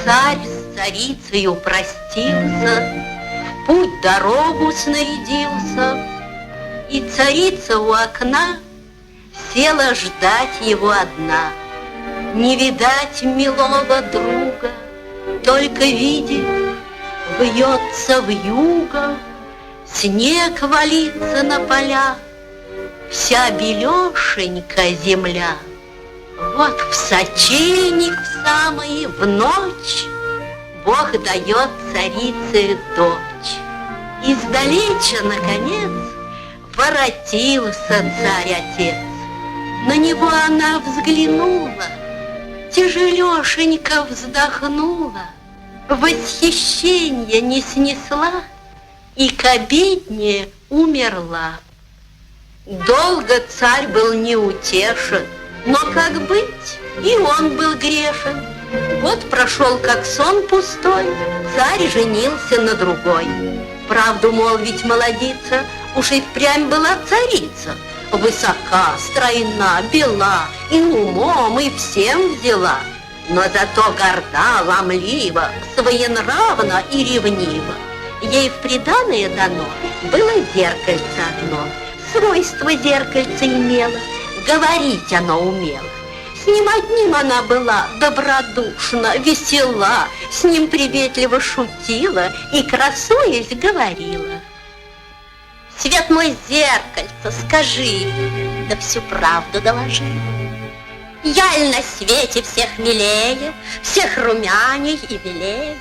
Царь с царицею простился, в путь дорогу снарядился, и царица у окна села ждать его одна. Не видать милого друга, только видит, вьется вьюга, снег валится на полях, вся белешенька земля. Вот в сочельник в самый, в ночь Бог дает царице дочь. Издалеча, наконец, воротился царь-отец. На него она взглянула, тяжелешенько вздохнула, восхищенье не снесла и к обедне умерла. Долго царь был неутешен, но как быть, и он был грешен. Год прошел, как сон пустой, царь женился на другой. Правду молвить молодица, уж и впрямь была царица. Высока, стройна, бела, и умом, и всем взяла. Но зато горда, ломлива, своенравна и ревнива. Ей в приданое дано было зеркальце одно. Свойство зеркальца имело, говорить оно умело. С ним одним она была добродушна, весела, с ним приветливо шутила и, красуясь, говорила: «Свет мой, зеркальце, скажи, да всю правду доложи. Я ль на свете всех милее, всех румяней и белее?»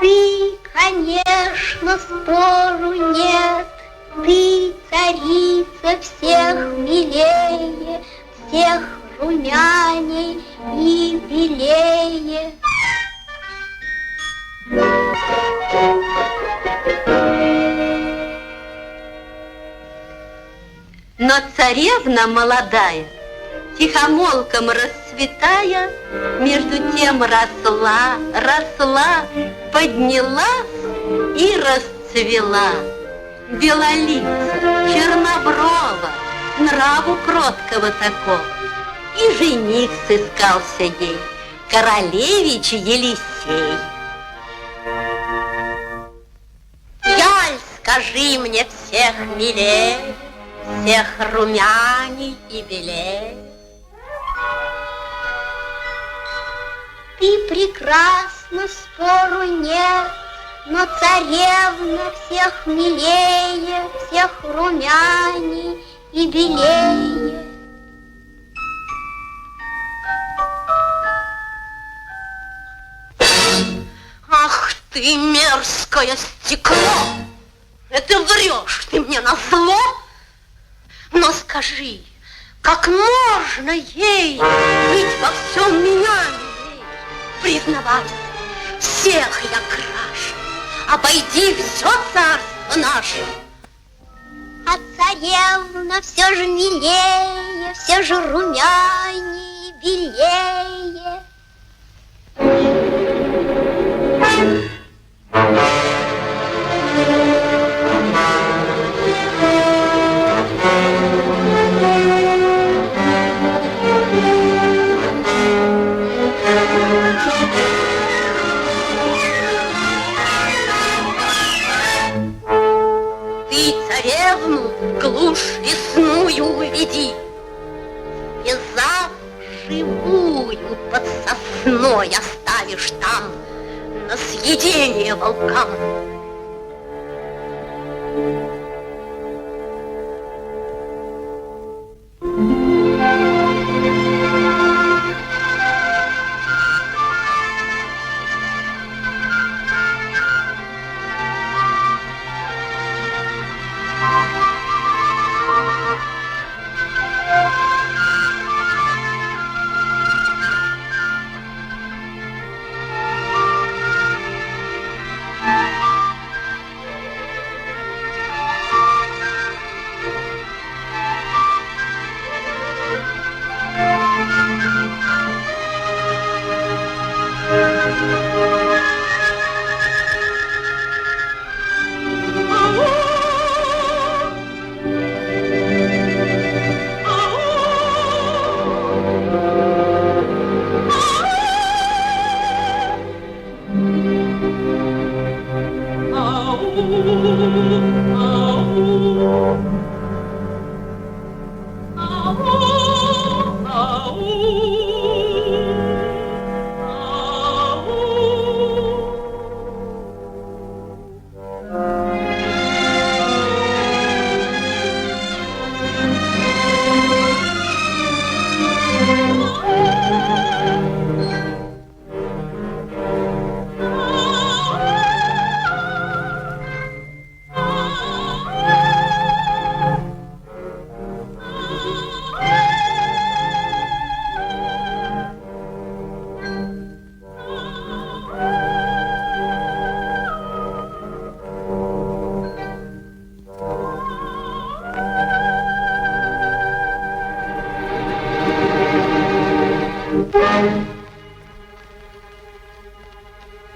Ты, конечно, спору нет, ты царица всех милее, всех румяней и белее. Но царевна молодая, тихомолком расцветая, между тем росла, поднялась и расцвела. Белолица, черноброва, нраву кроткого такого. И жених сыскался ей, королевич Елисей. Яль, скажи мне, всех милее, всех румяней и белее. Ты прекрасна, спору нет, но царевна всех милее, всех румяней и белее. Ах ты, мерзкое стекло! Это врешь ты мне назло? Но скажи, как можно ей быть во всем меня милей? Признавайся, всех я краше, обойди все царство наше. А царевна все же милее, все же румяней и белее. Ты царевну глушь лесную уведи, связав живую под сосной оставишь там на съедение волкам.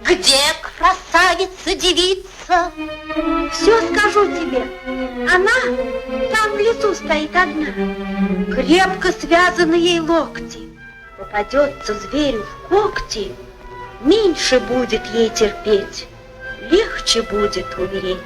Где красавица-девица? Все скажу тебе. Она там в лесу стоит одна. Крепко связаны ей локти. Попадется зверю в когти, меньше будет ей терпеть, легче будет умереть.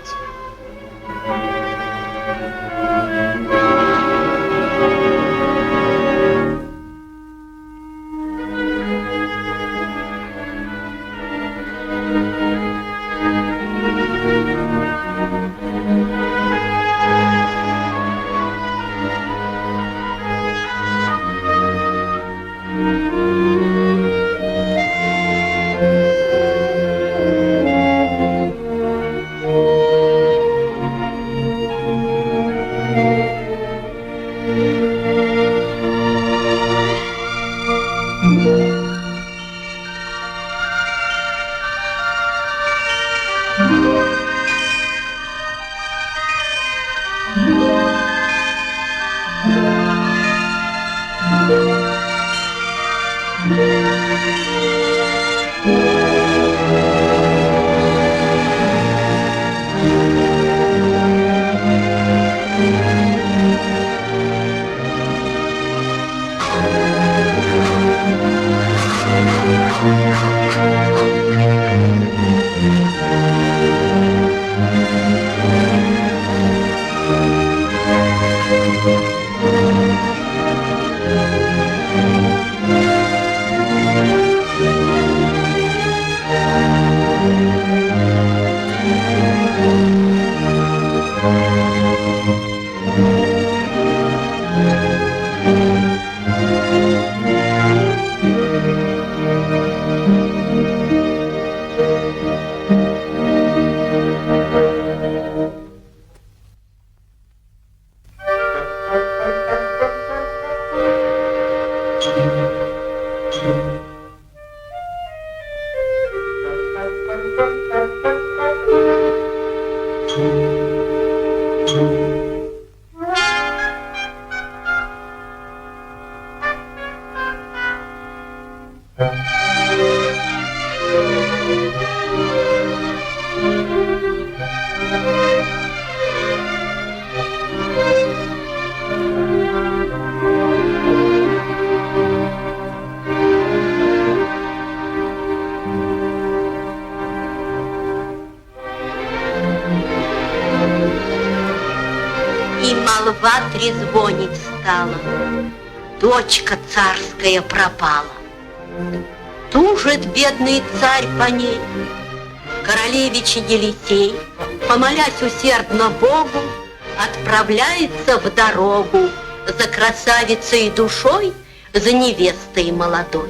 И молва трезвонить стала, дочка царская пропала. Тужит бедный царь по ней. Королевич Елисей, помолясь усердно Богу, отправляется в дорогу за красавицей душой, за невестой молодой.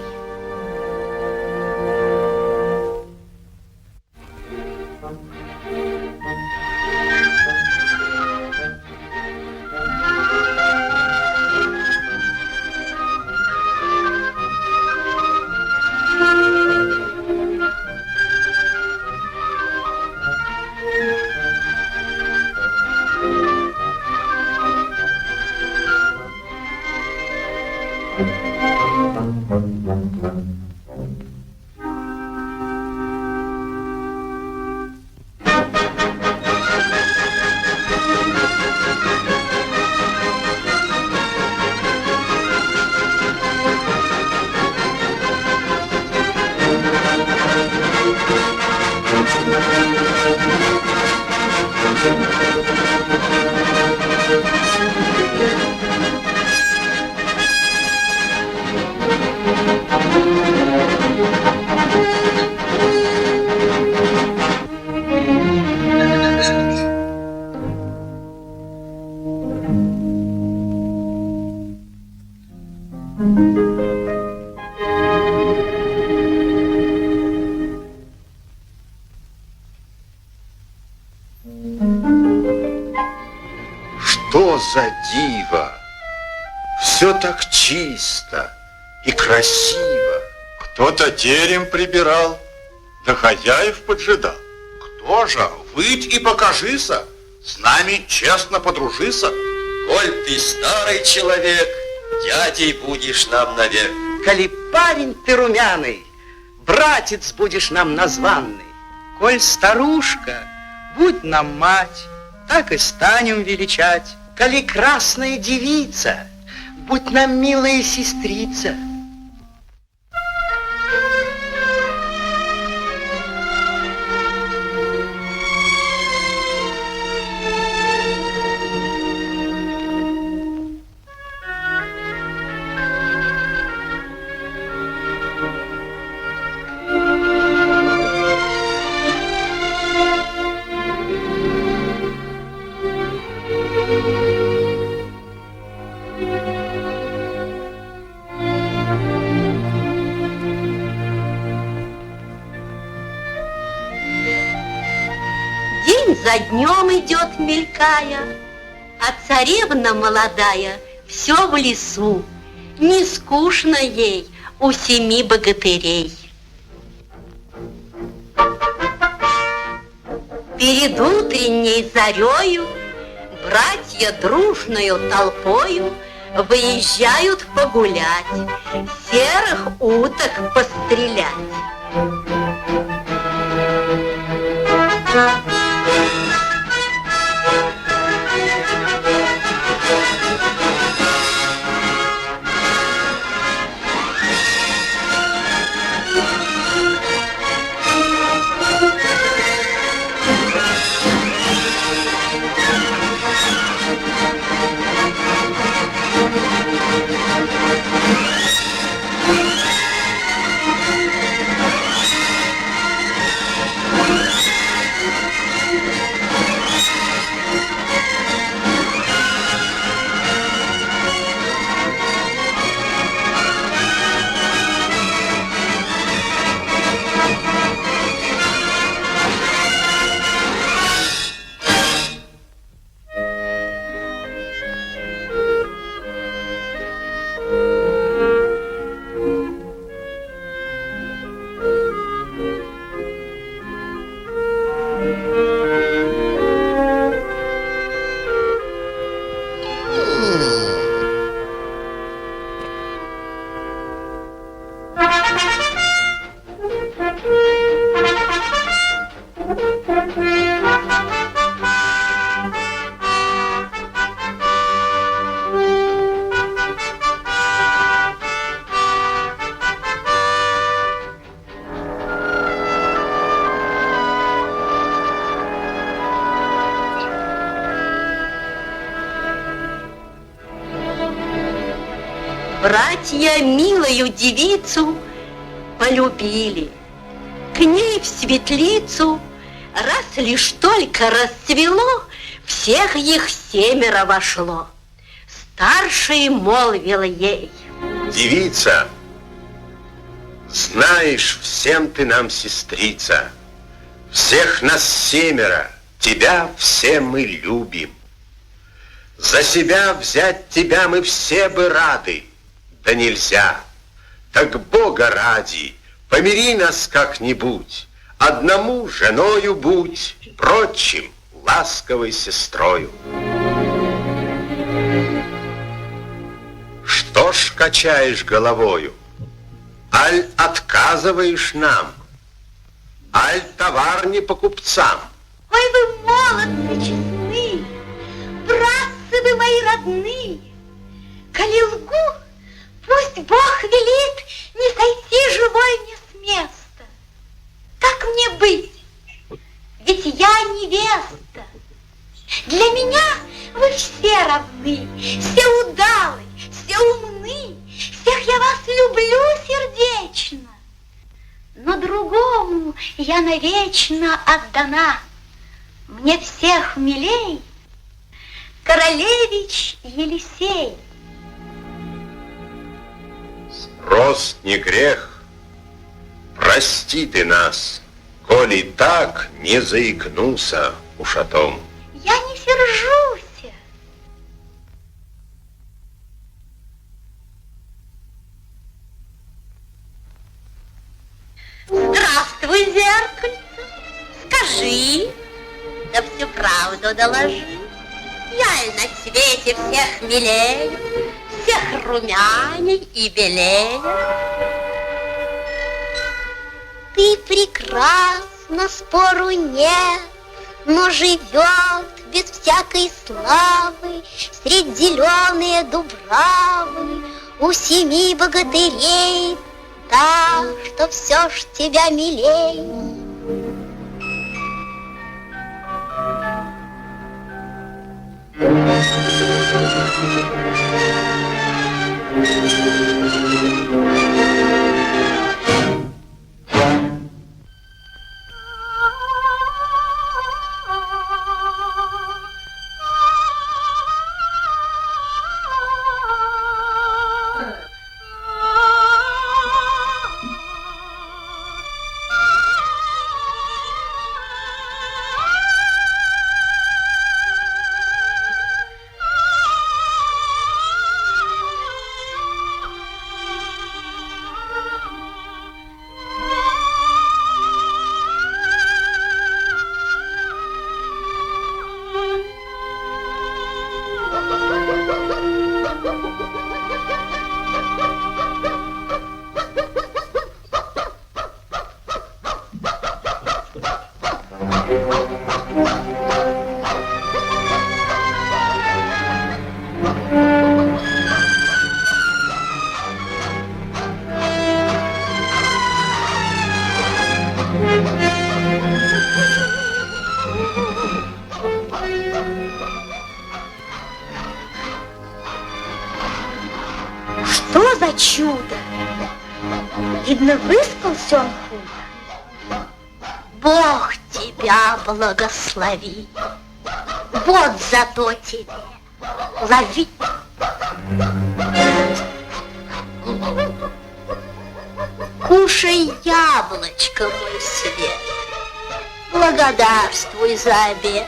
за диво? Все так чисто и красиво. Кто-то терем прибирал, да хозяев поджидал. Кто же? Выйдь и покажися, с нами честно подружися. Коль ты старый человек, дядей будешь нам навек. Коли парень ты румяный, братец будешь нам названный. Коль старушка, будь нам мать, так и станем величать. Коли красная девица, будь нам милая сестрица. День за днем идет, мелькая, а царевна молодая все в лесу. Не скучно ей у 7 богатырей. Перед утренней зарею братья дружною толпою выезжают погулять, серых уток пострелять. Братья милую девицу полюбили, к ней в светлицу, раз лишь только расцвело, всех их 7 вошло. Старший молвил ей: Девица, знаешь, всем ты нам сестрица, всех нас 7, тебя все мы любим. За себя взять тебя мы все бы рады, да нельзя. Так Бога ради, помири нас как-нибудь, одному женою будь, прочим ласковой сестрою. Что ж качаешь головою? Аль отказываешь нам? Аль товар не по купцам? Ой, вы молодцы честны, братцы вы мои родные. Коли лгу, пусть Бог велит не сойти живой мне с места. Как мне быть? Ведь я невеста. Для меня вы все равны, все удалы, все умны, всех я вас люблю сердечно. Но другому я навечно отдана. Мне всех милей королевич Елисей. Спрос не грех, прости ты нас, коли так не заикнулся уж о том. Я не сержусь. скажи, да всю правду доложи. Я и на свете всех милее, всех румяней и белее. Ты прекрасна, спору нет, но живет без всякой славы средь зеленые дубравы у 7 богатырей та, что все ж тебя милей. Что за чудо? Видно, выспался он худо. Бог тебя благослови. Вот зато тебе. Лови. Кушай яблочко, мой свет. Благодарствуй за обед.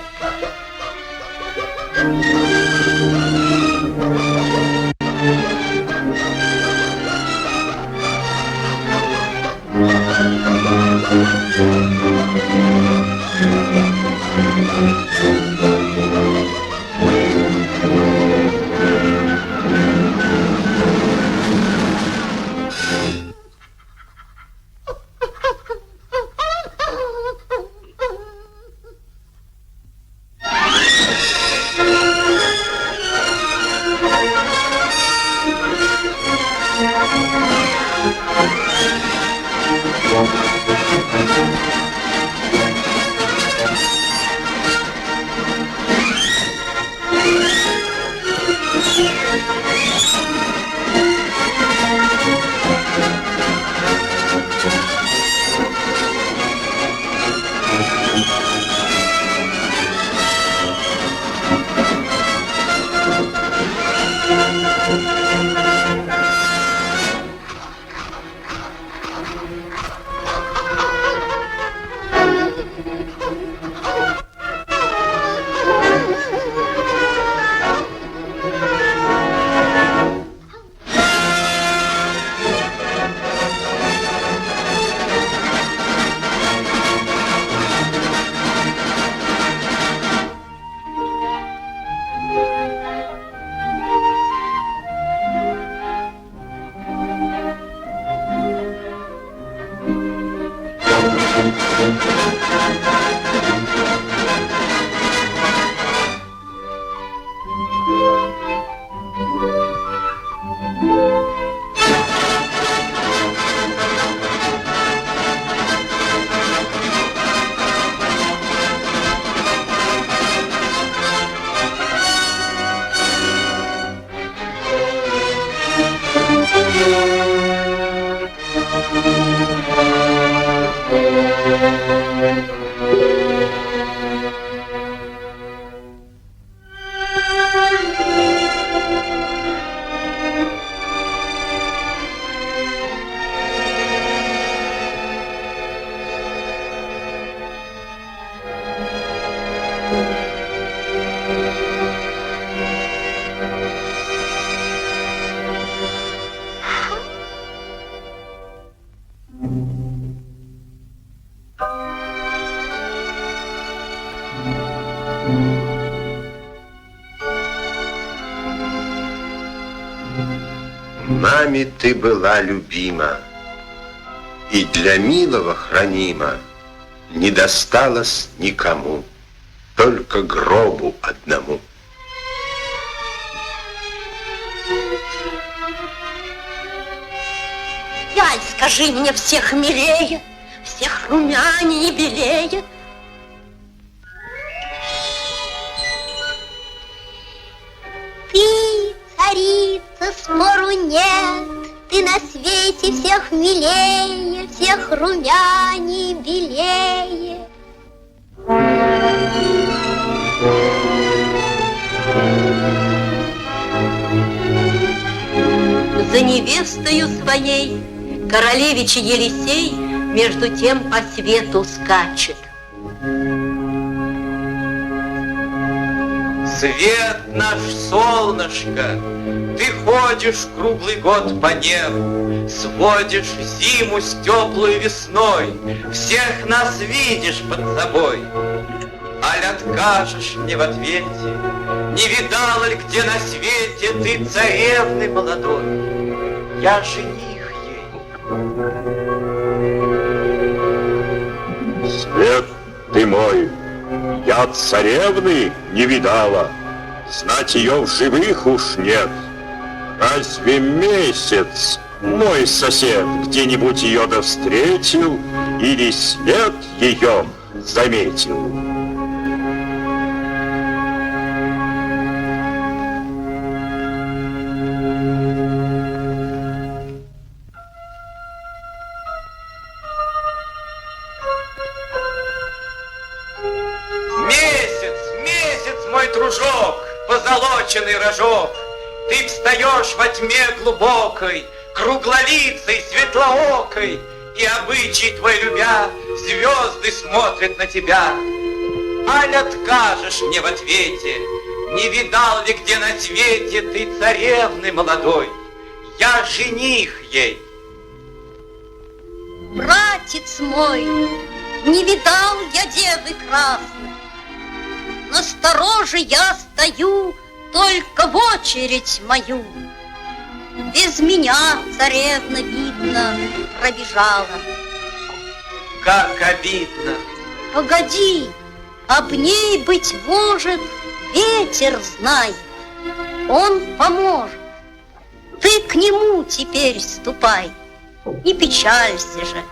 Нами ты была любима, и для милого хранима не досталось никому, только гробу одному. Яль, скажи мне, всех милее, всех румянее и белее. Ты, царица, спору нет, ты на свете всех милее, всех румянее и белее. За невестою своей королевич Елисей между тем по свету скачет. Свет наш, солнышко, ты ходишь круглый год по небу, сводишь зиму с теплой весной, всех нас видишь под собой. Аль откажешь мне в ответе, не видала ли где на свете ты царевны молодой? Я жених ей. Свет ты мой, я царевны не видала, знать ее в живых уж нет. Разве месяц мой сосед где-нибудь ее да встретил или след ее заметил? Позолоченный рожок, ты встаешь во тьме глубокой, круглолицей, светлоокой, и обычай твой любя, звезды смотрят на тебя. Аль откажешь мне в ответе, не видал ли где на свете ты царевны молодой? Я жених ей. Братец мой, не видал я девы красной, настороже я стою только в очередь мою. Без меня царевна, видно, пробежала. Как обидно. Погоди, об ней, быть может, ветер знает, он поможет. Ты к нему теперь ступай, не печалься же,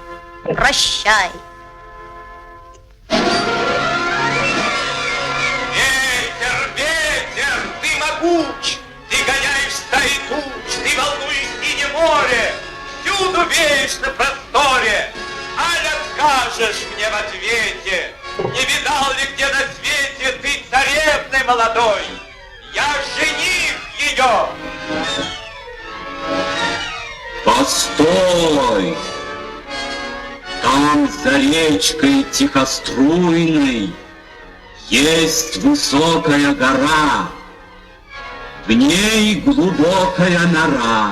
прощай. Ты гоняешь стаи туч, ты волнуешь синее море, всюду веешь на просторе. Аль откажешь мне в ответе, не видал ли где на свете ты царевны молодой? Я жених ее. Постой! Там за речкой тихоструйной есть высокая гора, в ней глубокая нора.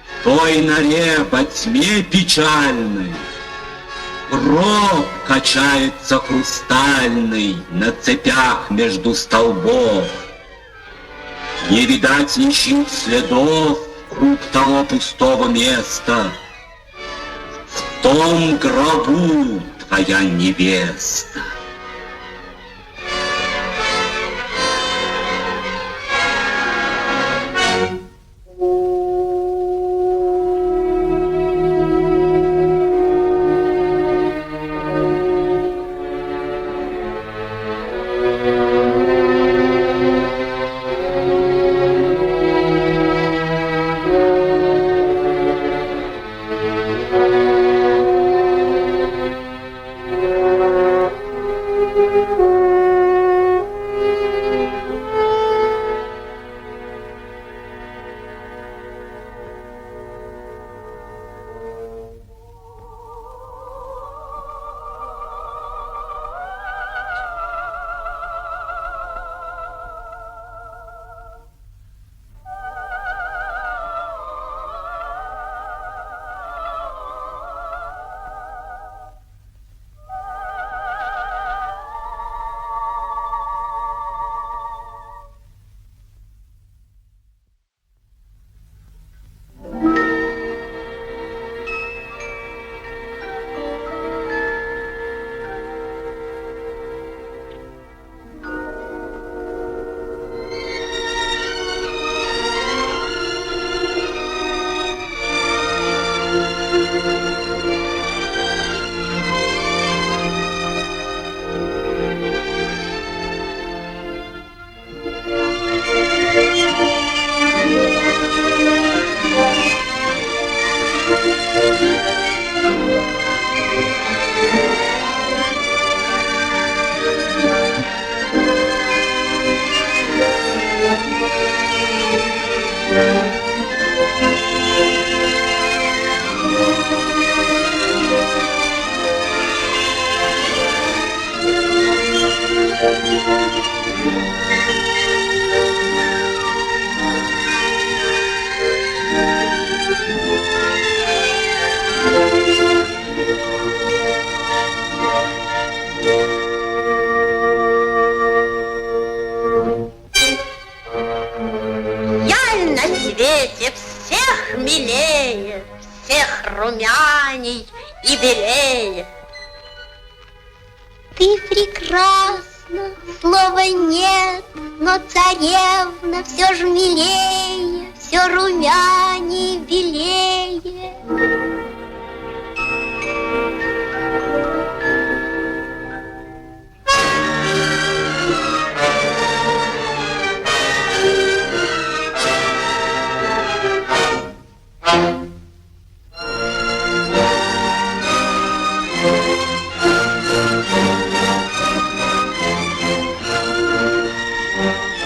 В той норе во тьме печальной гроб качается хрустальный на цепях между столбов. Не видать ничьих следов круг того пустого места. В том гробу твоя невеста. Я на свете всех милее, всех румяней и белее. Ты прекрасна, слова нет, но царевна все ж милее, все румяней белее.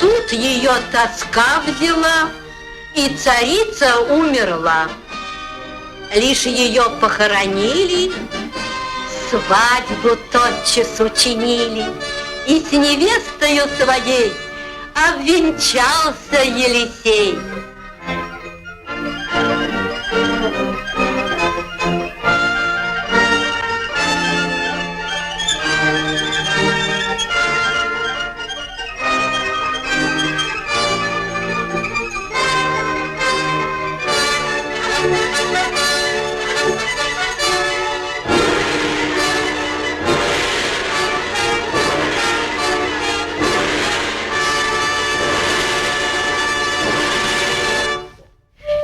Тут ее тоска взяла, и царица умерла. Лишь ее похоронили, свадьбу тотчас учинили, и с невестою своей обвенчался Елисей.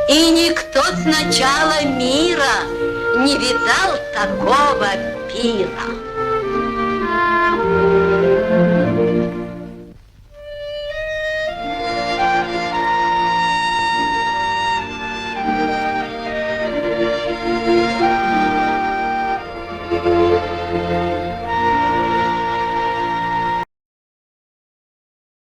И никто с начала мира не видал такого пира.